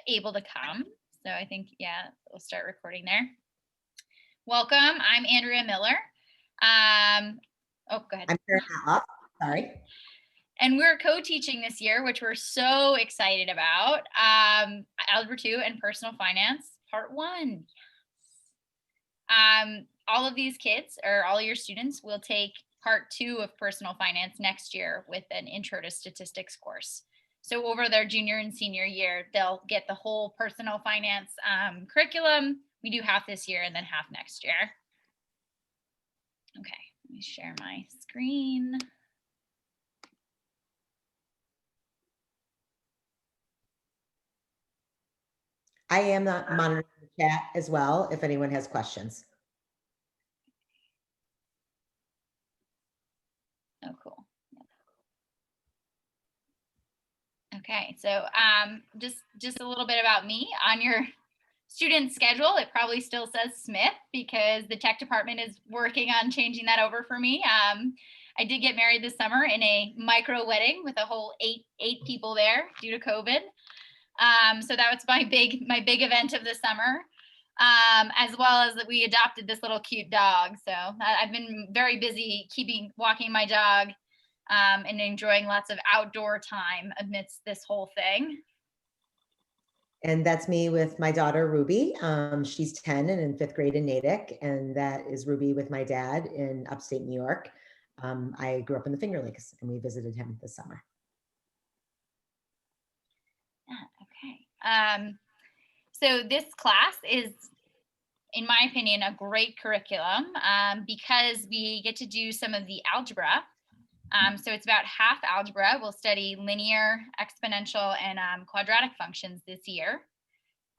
able to come. So I think, yeah, we'll start recording there. Welcome. I'm Andrea Miller. Oh, go ahead. I'm turning that off. Sorry. And we're co-teaching this year, which we're so excited about. Algebra 2 and Personal Finance, Part 1. All of these kids, or all your students, will take Part 2 of Personal Finance next year with an Intro to Statistics course. So over their junior and senior year, they'll get the whole personal finance curriculum. We do half this year and then half next year. Okay, let me share my screen. I am monitoring the chat as well if anyone has questions. Oh, cool. Okay, so just a little bit about me. On your student schedule, it probably still says Smith because the tech department is working on changing that over for me. I did get married this summer in a micro wedding with a whole eight people there due to COVID. So that was my big event of the summer. As well as that we adopted this little cute dog. So I've been very busy walking my dog and enjoying lots of outdoor time amidst this whole thing. And that's me with my daughter, Ruby. She's 10 and in 5th grade in Natick. And that is Ruby with my dad in upstate New York. I grew up in the Finger Lakes and we visited him this summer. Okay. So this class is, in my opinion, a great curriculum because we get to do some of the algebra. So it's about half algebra. We'll study linear, exponential, and quadratic functions this year,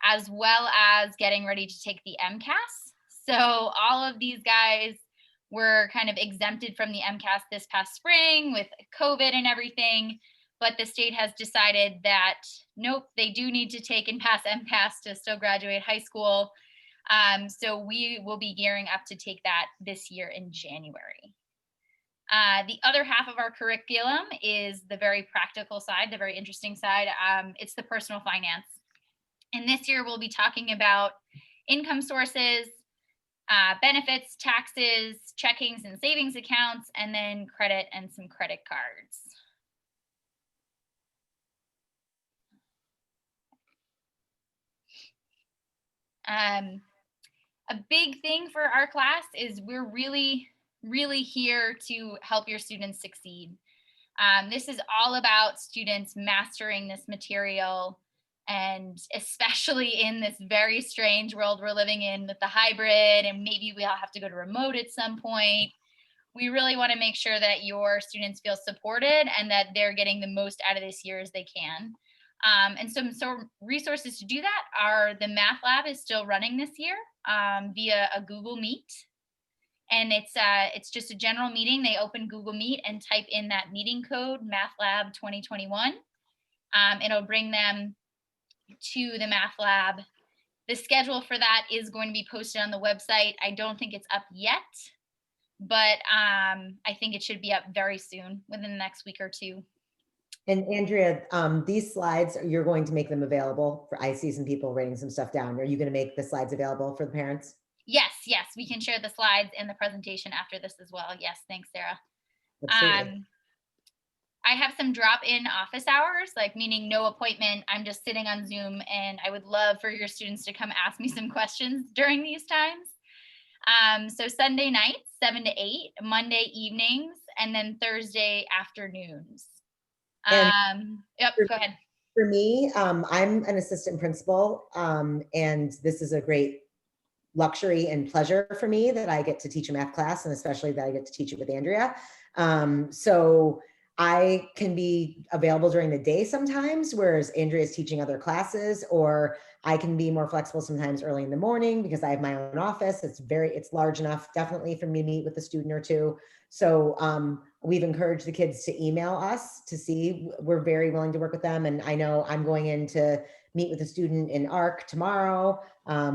as well as getting ready to take the MCAS. So all of these guys were kind of exempted from the MCAS this past spring with COVID and everything. But the state has decided that, nope, they do need to take and pass MCAS to still graduate high school. So we will be gearing up to take that this year in January. The other half of our curriculum is the very practical side, the very interesting side. It's the personal finance. And this year we'll be talking about income sources, benefits, taxes, checkings and savings accounts, and then credit and some credit cards. A big thing for our class is we're really here to help your students succeed. This is all about students mastering this material, and especially in this very strange world we're living in with the hybrid, and maybe we all have to go to remote at some point. We really want to make sure that your students feel supported and that they're getting the most out of this year as they can. And some resources to do that are the Math Lab is still running this year via a Google Meet. And it's just a general meeting. They open Google Meet and type in that meeting code, Math Lab 2021. It'll bring them to the Math Lab. The schedule for that is going to be posted on the website. I don't think it's up yet, but I think it should be up very soon, within the next week or two. And Andrea, these slides, you're going to make them available for, I see some people writing some stuff down. Are you going to make the slides available for the parents? Yes, we can share the slides and the presentation after this as well. Yes, thanks, Sarah. Absolutely. I have some drop-in office hours, like meaning no appointment. I'm just sitting on Zoom, and I would love for your students to come ask me some questions during these times. So Sunday nights, 7 to 8, Monday evenings, and then Thursday afternoons. Yep, go ahead. For me, I'm an assistant principal, and this is a great luxury and pleasure for me that I get to teach a math class, and especially that I get to teach it with Andrea. So I can be available during the day sometimes, whereas Andrea is teaching other classes, or I can be more flexible sometimes early in the morning because I have my own office. It's large enough definitely for me to meet with a student or two. So we've encouraged the kids to email us to see. We're very willing to work with them. And I know I'm going in to meet with a student in ARC tomorrow.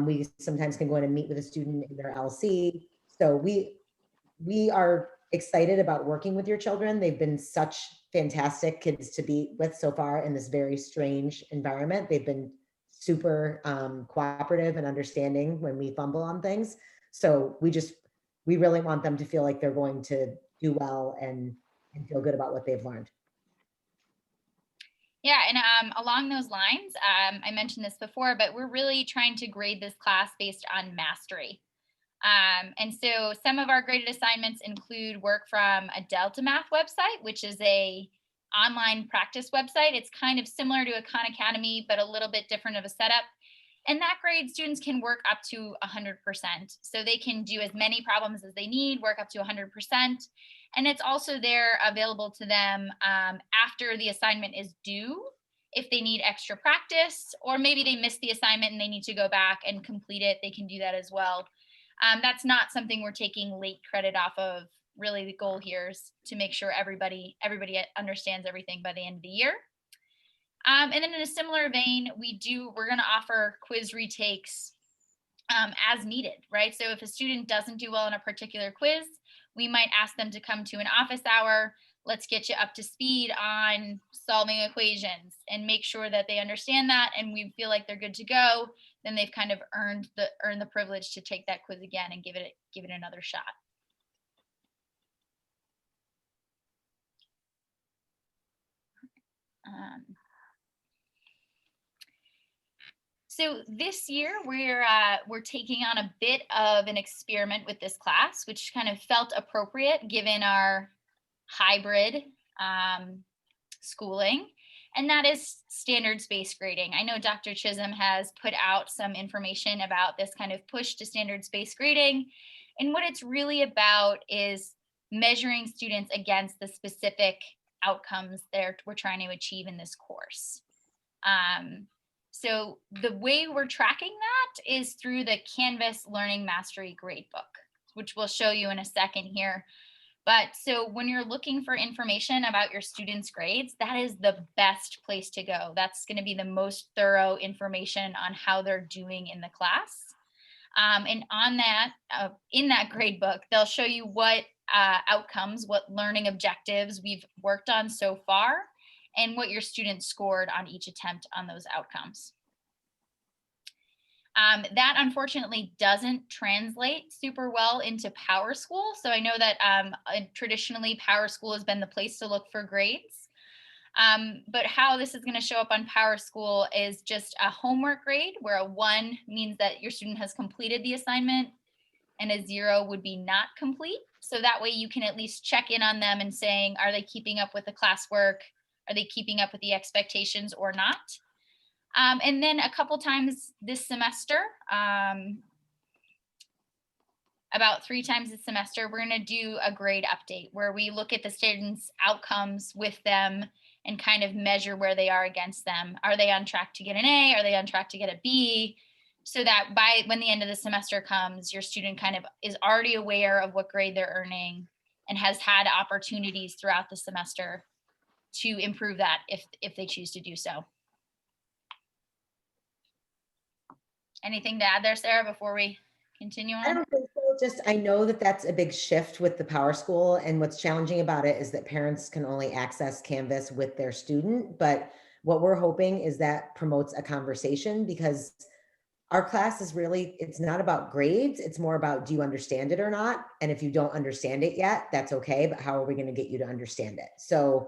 We sometimes can go in and meet with a student in their LC. So we are excited about working with your children. They've been such fantastic kids to be with so far in this very strange environment. They've been super cooperative and understanding when we fumble on things. So we really want them to feel like they're going to do well and feel good about what they've learned. Yeah, and along those lines, I mentioned this before, but we're really trying to grade this class based on mastery. And so some of our graded assignments include work from a Delta Math website, which is a online practice website. It's kind of similar to a Khan Academy, but a little bit different of a setup. And that grade students can work up to 100%. So they can do as many problems as they need, work up to 100%. And it's also there available to them after the assignment is due if they need extra practice, or maybe they missed the assignment and they need to go back and complete it, they can do that as well. That's not something we're taking late credit off of. Really, the goal here is to make sure everybody understands everything by the end of the year. And then in a similar vein, we're going to offer quiz retakes as needed, right? So if a student doesn't do well in a particular quiz, we might ask them to come to an office hour. Let's get you up to speed on solving equations and make sure that they understand that, and we feel like they're good to go. Then they've kind of earned the privilege to take that quiz again and give it another shot. So this year we're taking on a bit of an experiment with this class, which kind of felt appropriate given our hybrid schooling, and that is standards-based grading. I know Dr. Chisholm has put out some information about this kind of push to standards-based grading, and what it's really about is measuring students against the specific outcomes we're trying to achieve in this course. So the way we're tracking that is through the Canvas Learning Mastery Gradebook, which we'll show you in a second here. But so when you're looking for information about your students' grades, that is the best place to go. That's going to be the most thorough information on how they're doing in the class. And on that, in that grade book, they'll show you what outcomes, what learning objectives we've worked on so far, and what your students scored on each attempt on those outcomes. That unfortunately doesn't translate super well into PowerSchool. So I know that traditionally PowerSchool has been the place to look for grades. But how this is going to show up on PowerSchool is just a homework grade, where a 1 means that your student has completed the assignment and a 0 would be not complete. So that way you can at least check in on them and saying, are they keeping up with the classwork? Are they keeping up with the expectations or not? And then a couple times this semester, about 3 times this semester, we're going to do a grade update where we look at the students' outcomes with them and kind of measure where they are against them. Are they on track to get an A? Are they on track to get a B? So that when the end of the semester comes, your student kind of is already aware of what grade they're earning and has had opportunities throughout the semester to improve that if they choose to do so. Anything to add there, Sarah, before we continue on? I don't think so. I know that that's a big shift with the PowerSchool, and what's challenging about it is that parents can only access Canvas with their student. But what we're hoping is that promotes a conversation, because our class is really, it's not about grades. It's more about, do you understand it or not? And if you don't understand it yet, that's okay. But how are we going to get you to understand it? So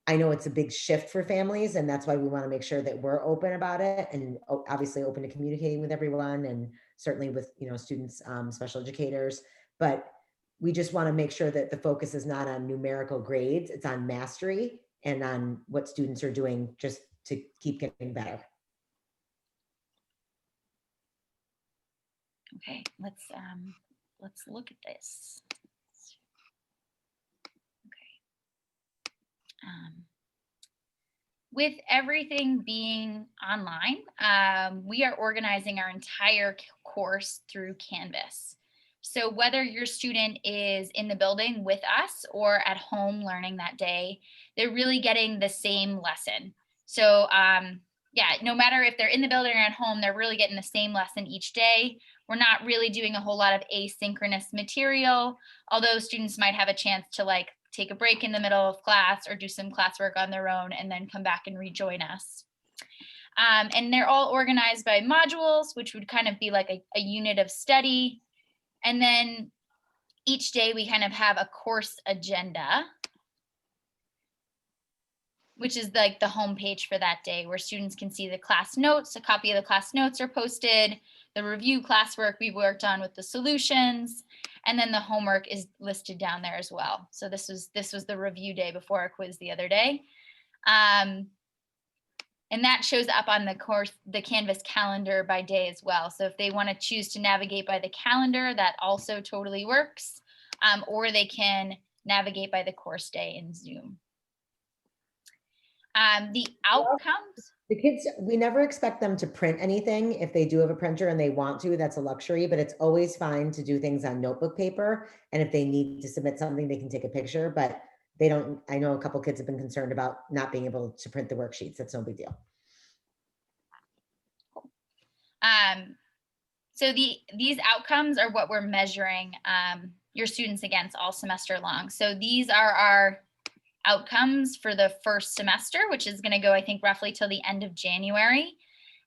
I know it's a big shift for families, and that's why we want to make sure that we're open about it, and obviously open to communicating with everyone, and certainly with, students, special educators. But we just want to make sure that the focus is not on numerical grades, it's on mastery and on what students are doing just to keep getting better. Okay, let's look at this. With everything being online, we are organizing our entire course through Canvas. So whether your student is in the building with us or at home learning that day, they're really getting the same lesson. So yeah, no matter if they're in the building or at home, they're really getting the same lesson each day. We're not really doing a whole lot of asynchronous material, although students might have a chance to take a break in the middle of class or do some classwork on their own and then come back and rejoin us. And they're all organized by modules, which would kind of be like a unit of study. And then each day we kind of have a course agenda, which is like the homepage for that day, where students can see the class notes. A copy of the class notes are posted, the review classwork we worked on with the solutions, and then the homework is listed down there as well. So this was the review day before our quiz the other day. And that shows up on the Canvas calendar by day as well. So if they want to choose to navigate by the calendar, that also totally works. Or they can navigate by the course day in Zoom. The outcomes. The kids, we never expect them to print anything. If they do have a printer and they want to, that's a luxury, but it's always fine to do things on notebook paper. And if they need to submit something, they can take a picture, but they don't. I know a couple kids have been concerned about not being able to print the worksheets. That's no big deal. So these outcomes are what we're measuring your students against all semester long. So these are our outcomes for the first semester, which is going to go, I think, roughly till the end of January.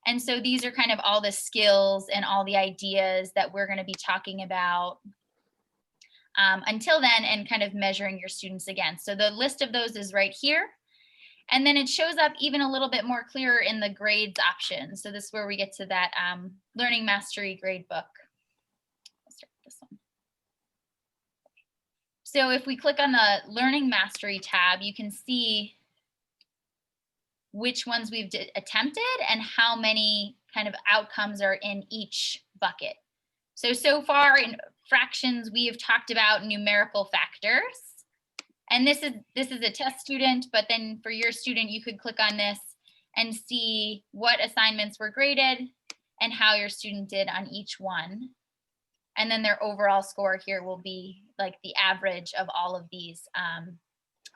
And so these are kind of all the skills and all the ideas that we're going to be talking about until then, and kind of measuring your students against. So the list of those is right here. And then it shows up even a little bit more clear in the grades option. So this is where we get to that Learning Mastery grade book. I'll start with this one. So if we click on the Learning Mastery tab, you can see which ones we've attempted and how many kind of outcomes are in each bucket. So far in fractions, we have talked about numerical factors. And this is a test student, but then for your student, you could click on this and see what assignments were graded and how your student did on each one. And then their overall score here will be like the average of all of these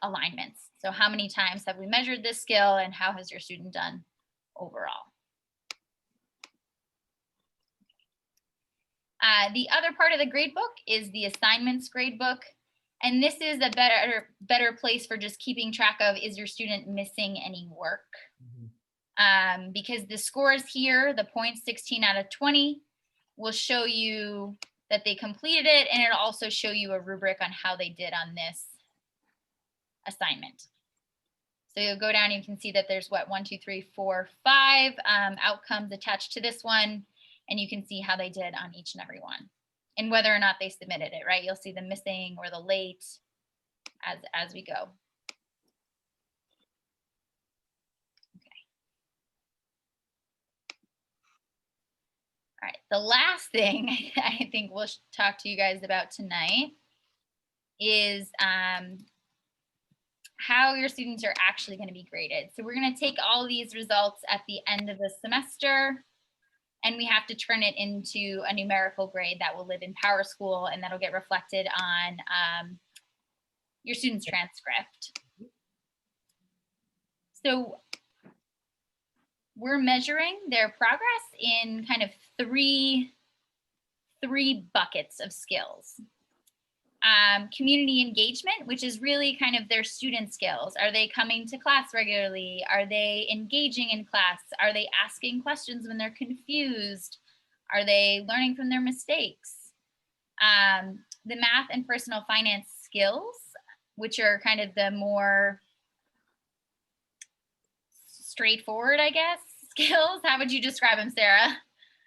alignments. So how many times have we measured this skill and how has your student done overall? The other part of the gradebook is the assignments gradebook. And this is a better place for just keeping track of, is your student missing any work? Because the scores here, the points 16 out of 20, will show you that they completed it, and it'll also show you a rubric on how they did on this assignment. So you'll go down, you can see that there's 1, 2, 3, 4, 5 outcomes attached to this one, and you can see how they did on each and every one, and whether or not they submitted it, right? You'll see the missing or the late as we go. All right, the last thing I think we'll talk to you guys about tonight is how your students are actually going to be graded. So we're going to take all these results at the end of the semester, and we have to turn it into a numerical grade that will live in PowerSchool, and that'll get reflected on your student's transcript. So we're measuring their progress in kind of three buckets of skills. Community engagement, which is really kind of their student skills. Are they coming to class regularly? Are they engaging in class? Are they asking questions when they're confused? Are they learning from their mistakes? The math and personal finance skills, which are kind of the more straightforward, I guess, skills. How would you describe them, Sarah?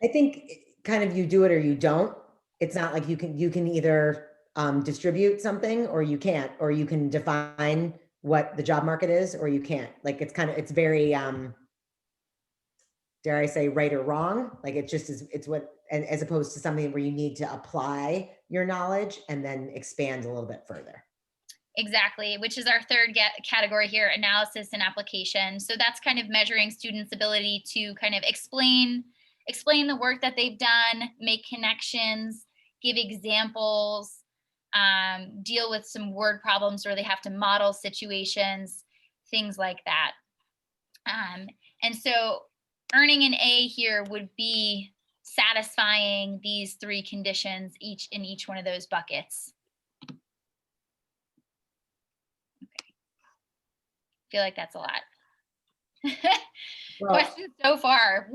I think kind of you do it or you don't. It's not like you can either distribute something or you can't, or you can define what the job market is or you can't. Like it's very dare I say right or wrong. Like it just is, it's what, and as opposed to something where you need to apply your knowledge and then expand a little bit further. Exactly, which is our third category here, analysis and application. So that's kind of measuring students' ability to kind of explain the work that they've done, make connections, give examples, deal with some word problems where they have to model situations, things like that. And so earning an A here would be satisfying these three conditions in each one of those buckets. Okay. I feel like that's a lot. Well, Questions so far.